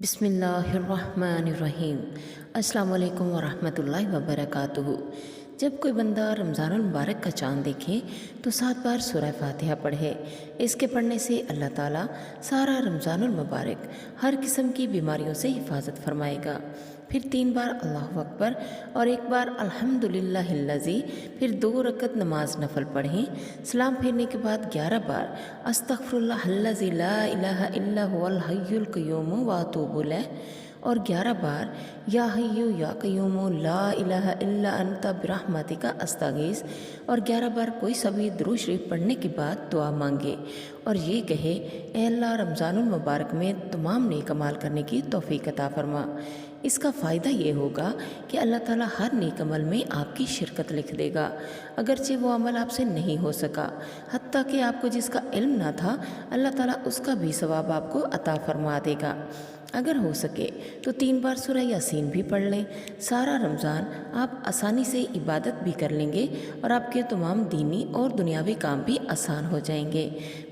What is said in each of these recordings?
बिस्मिल्लाहिर्रहमानिर्रहीम। अस्सलाम वालेकुम वरहमतुल्लाहि वबरकातुहू। जब कोई बंदा रमज़ानुल मुबारक का चाँद देखे तो 7 बार सूरह फातिहा पढ़े। इसके पढ़ने से अल्लाह ताला सारा रमज़ानुल मुबारक हर किस्म की बीमारियों से हिफाजत फरमाएगा। फिर 3 बार अल्लाहु अकबर और 1 बार अल्हम्दुलिल्लाहिल्लज़ी, फिर 2 रकत नमाज नफल पढ़ें। सलाम फेरने के बाद 11 बार अस्तगफिरुल्लाहल्लज़ी ला इलाहा इल्ला हुवल हय्युल क़य्यूम व अतूबु इलैह और 11 बार या हय्यु या क़य्यूम ला इलाहा इल्ला अंता बिरहमतिका अस्तगीस और 11 बार कोई सभी दुरूद शरीफ पढ़ने के बाद दुआ मांगे और ये कहे, ए अल्लाह रमज़ानुल मुबारक में तमाम नेक अमाल करने की तौफीक अता फरमा। इसका फ़ायदा ये होगा कि अल्लाह ताला हर नेक अमल में आपकी शिरकत लिख देगा, अगरचे वो अमल आपसे नहीं हो सका। हत्ता कि आपको जिसका इल्म ना था, अल्लाह ताला उसका भी सवाब आपको अता फरमा देगा। अगर हो सके तो 3 बार सूरह यासीन भी पढ़ लें। सारा रमज़ान आप आसानी से इबादत भी कर लेंगे और आपके तमाम दीनी और दुनियावी काम भी आसान हो जाएंगे।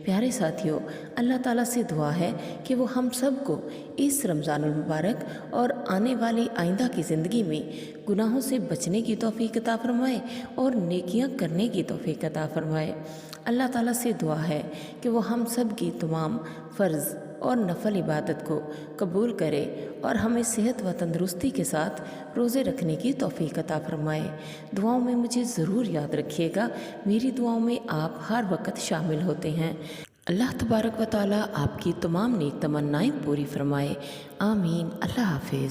प्यारे साथियों, अल्लाह ताला से दुआ है कि वो हम सब को इस रमज़ानुल मुबारक और आने वाली आइंदा की ज़िंदगी में गुनाहों से बचने की तौफीक अता फरमाए और नेकियां करने की तौफीक अता फरमाए। अल्लाह ताला से दुआ है कि वो हम सब की तमाम फ़र्ज़ और नफल इबादत को कबूल करे और हमें सेहत व तंदरुस्ती के साथ रोज़े रखने की तौफीक अता फरमाए। दुआओं में मुझे ज़रूर याद रखिएगा, मेरी दुआओं में आप हर वक्त शामिल होते हैं। अल्लाह तबारक व तआला आपकी तमाम नेक तमन्नाएं पूरी फरमाए। आमीन। अल्लाह हाफिज़।